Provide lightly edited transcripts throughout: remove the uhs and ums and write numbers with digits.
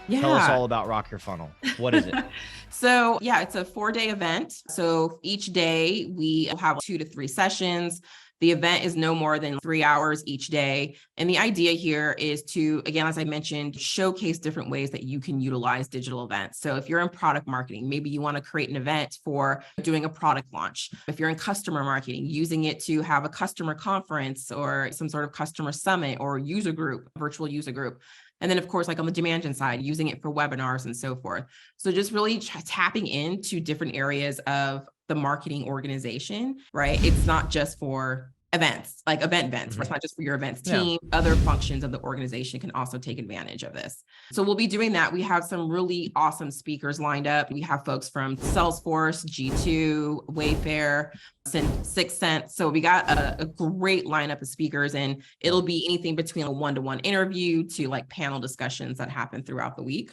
Tell us Yeah. all about Rock Your Funnel. What is it? So yeah, it's a 4-day event. So each day we have 2 to 3 sessions. The event is no more than 3 hours each day. And the idea here is to, again, as I mentioned, showcase different ways that you can utilize digital events. So if you're in product marketing, maybe you want to create an event for doing a product launch. If you're in customer marketing, using it to have a customer conference or some sort of customer summit or user group, virtual user group. And then, of course, like on the demand gen side, using it for webinars and so forth. So just really tapping into different areas of the marketing organization, right? It's not just for events, like events. It's not just for your events Yeah. team. Other functions of the organization can also take advantage of this. So we'll be doing that. We have some really awesome speakers lined up. We have folks from Salesforce, G2, Wayfair, 6sense. So we got a great lineup of speakers, and it'll be anything between a one-to-one interview to like panel discussions that happen throughout the week.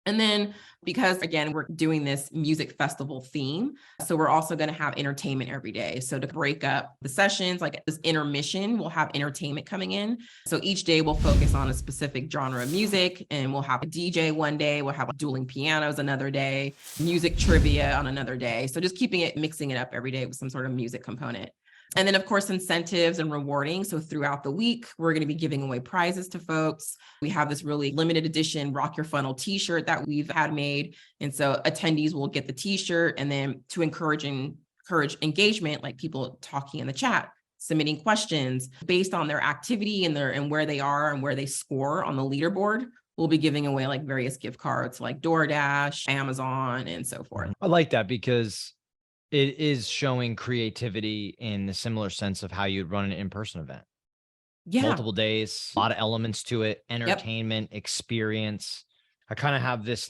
And then because again, we're doing this music festival theme, so we're also going to have entertainment every day. So to break up the sessions, like this intermission, we'll have entertainment coming in. So each day we'll focus on a specific genre of music, and we'll have a DJ one day, we'll have dueling pianos another day, music trivia on another day. So just mixing it up every day with some sort of music component. And then, of course, incentives and rewarding. So throughout the week, we're going to be giving away prizes to folks. We have this really limited edition Rock Your Funnel t-shirt that we've had made. And so attendees will get the t-shirt, and then to encourage engagement, like people talking in the chat, submitting questions based on their activity and where they are and where they score on the leaderboard. We'll be giving away like various gift cards like DoorDash, Amazon, and so forth. I like that because it is showing creativity in the similar sense of how you'd run an in-person event. Yeah. Multiple days, a lot of elements to it, entertainment, experience. I kind of have this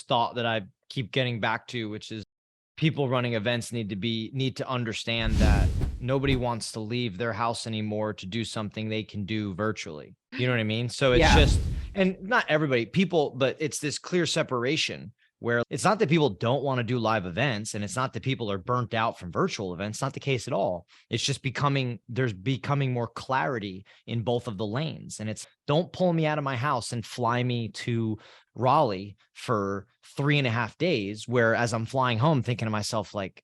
thought that I keep getting back to, which is people running events need to understand that nobody wants to leave their house anymore to do something they can do virtually. You know what I mean? So it's just, and not everybody, people, but it's this clear separation where it's not that people don't want to do live events, and it's not that people are burnt out from virtual events. It's not the case at all. It's just there's becoming more clarity in both of the lanes. And it's, don't pull me out of my house and fly me to Raleigh for 3.5 days, where as I'm flying home thinking to myself, like,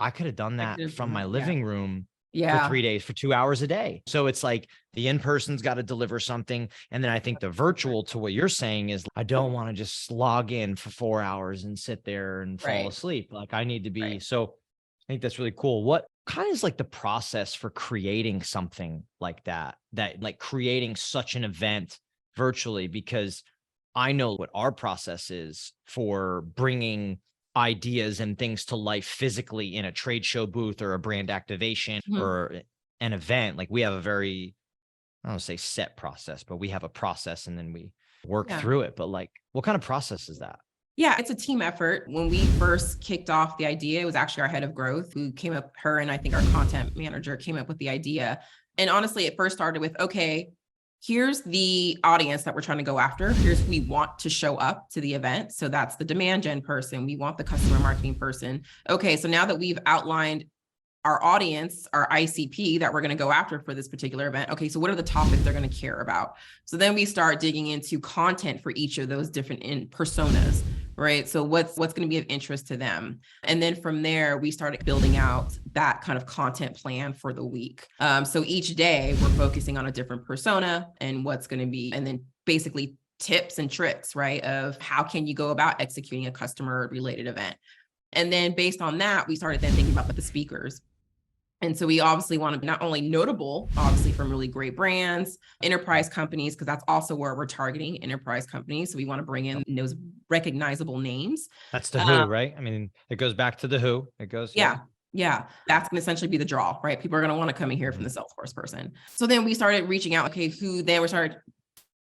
I could have done that from my living room for 3 days, for 2 hours a day. So it's like the in-person's got to deliver something. And then I think the virtual, to what you're saying, is I don't want to just log in for 4 hours and sit there and fall asleep. Like I need to be. So I think that's really cool. What kind of is like the process for creating something like that like creating such an event virtually? Because I know what our process is for bringing ideas and things to life physically in a trade show booth or a brand activation or an event. Like we have a very, I don't say set process, but we have a process and then we work through it. But like, what kind of process is that? Yeah, it's a team effort. When we first kicked off the idea, it was actually our head of growth who came up, her and I think our content manager came up with the idea. And honestly, it first started with, okay, here's the audience that we're trying to go after. Here's who we want to show up to the event. So that's the demand gen person. We want the customer marketing person. Okay, so now that we've outlined our audience, our ICP that we're going to go after for this particular event. Okay, so what are the topics they're going to care about? So then we start digging into content for each of those different personas, right? So what's going to be of interest to them? And then from there, we started building out that kind of content plan for the week. So each day we're focusing on a different persona and what's going to be, and then basically tips and tricks, right? Of how can you go about executing a customer related event. And then based on that, we started then thinking about the speakers. And so we obviously want to be not only notable, obviously from really great brands, enterprise companies, because that's also where we're targeting enterprise companies. So we want to bring in those recognizable names. That's the who, right? I mean, it goes back to the who. It goes. Yeah. That's going to essentially be the draw, right? People are going to want to come in here from the Salesforce person. So then we started reaching out, okay, we started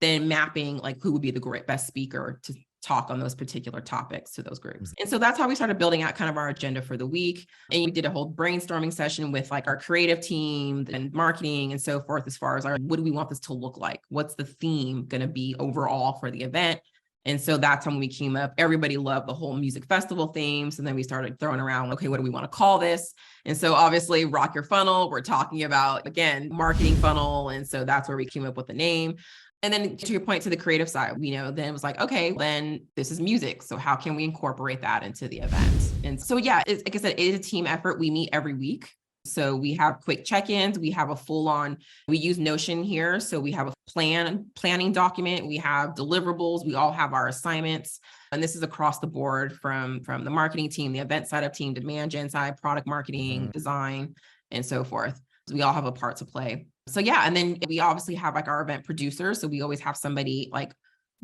then mapping like who would be the best speaker to talk on those particular topics to those groups. And so that's how we started building out kind of our agenda for the week. And we did a whole brainstorming session with like our creative team and marketing and so forth, as far as what do we want this to look like? What's the theme going to be overall for the event? And so that's when we came up. Everybody loved the whole music festival themes. And then we started throwing around, okay, what do we want to call this? And so obviously Rock Your Funnel, we're talking about, again, marketing funnel. And so that's where we came up with the name. And then to your point, to the creative side, then it was like, okay, then this is music. So how can we incorporate that into the event? And so, yeah, like I said, it is a team effort. We meet every week. So we have quick check-ins. We have a full-on, we use Notion here. So we have a planning document. We have deliverables. We all have our assignments. And this is across the board from the marketing team, the event side of team, demand gen side, product marketing, design, and so forth. So we all have a part to play. So yeah, and then we obviously have like our event producers. So we always have somebody like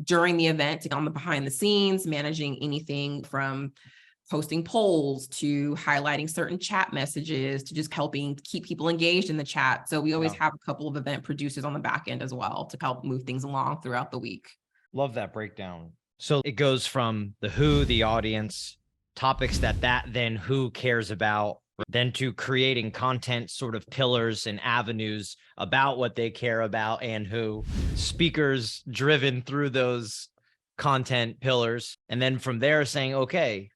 during the event on the behind the scenes, managing anything from posting polls to highlighting certain chat messages to just helping keep people engaged in the chat. So we always have a couple of event producers on the back end as well to help move things along throughout the week. Love that breakdown. So it goes from the who, the audience, topics that then who cares about, then to creating content sort of pillars and avenues about what they care about and who, speakers driven through those content pillars. And then from there saying, okay,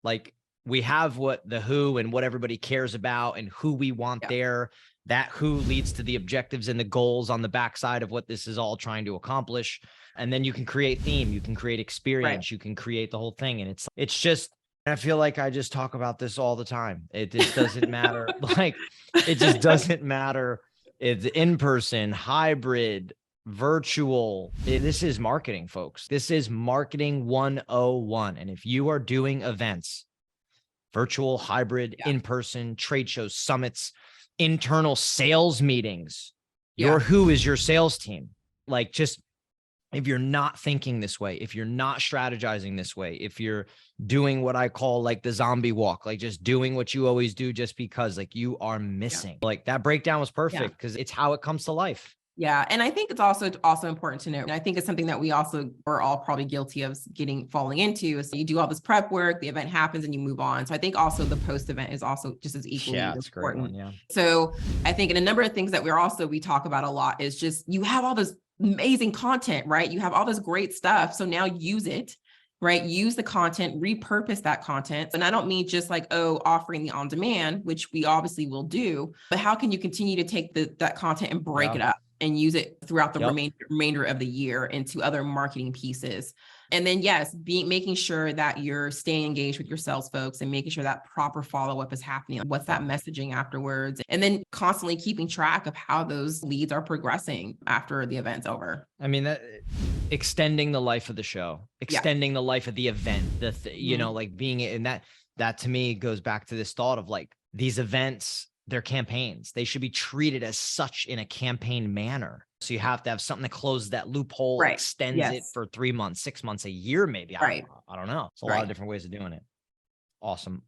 like we have what the who and what everybody cares about and who we want there. That who leads to the objectives and the goals on the backside of what this is all trying to accomplish. And then you can create theme, you can create experience, you can create the whole thing. And it's just, I feel like I just talk about this all the time. It just doesn't matter. Like, it just doesn't matter. It's in-person, hybrid, virtual. This is marketing, folks. This is marketing 101. And if you are doing events, virtual, hybrid, in-person, trade shows, summits, internal sales meetings, your who is your sales team. Like, just if you're not thinking this way, if you're not strategizing this way, if you're doing what I call like the zombie walk, like just doing what you always do just because, like, you are missing. Like, that breakdown was perfect because it's how it comes to life. Yeah. And I think it's also important to note, and I think it's something that we also are all probably guilty of falling into, is you do all this prep work, the event happens and you move on. So I think also the post event is also just as equally important. So I think in a number of things that we talk about a lot is just, you have all this amazing content, right? You have all this great stuff. So now use it, right? Use the content, repurpose that content. And I don't mean just like, offering the on demand, which we obviously will do, but how can you continue to take that content and break it up and use it throughout the remainder of the year into other marketing pieces? And then, yes, making sure that you're staying engaged with your sales folks and making sure that proper follow-up is happening. What's that messaging afterwards? And then constantly keeping track of how those leads are progressing after the event's over. I mean, that extending the life of the show, extending the life of the event, like being in that to me goes back to this thought of like, these events, they're campaigns. They should be treated as such in a campaign manner. So you have to have something that closes that loophole, extends it for 3 months, 6 months, a year, maybe. I don't know. It's a lot of different ways of doing it. Awesome.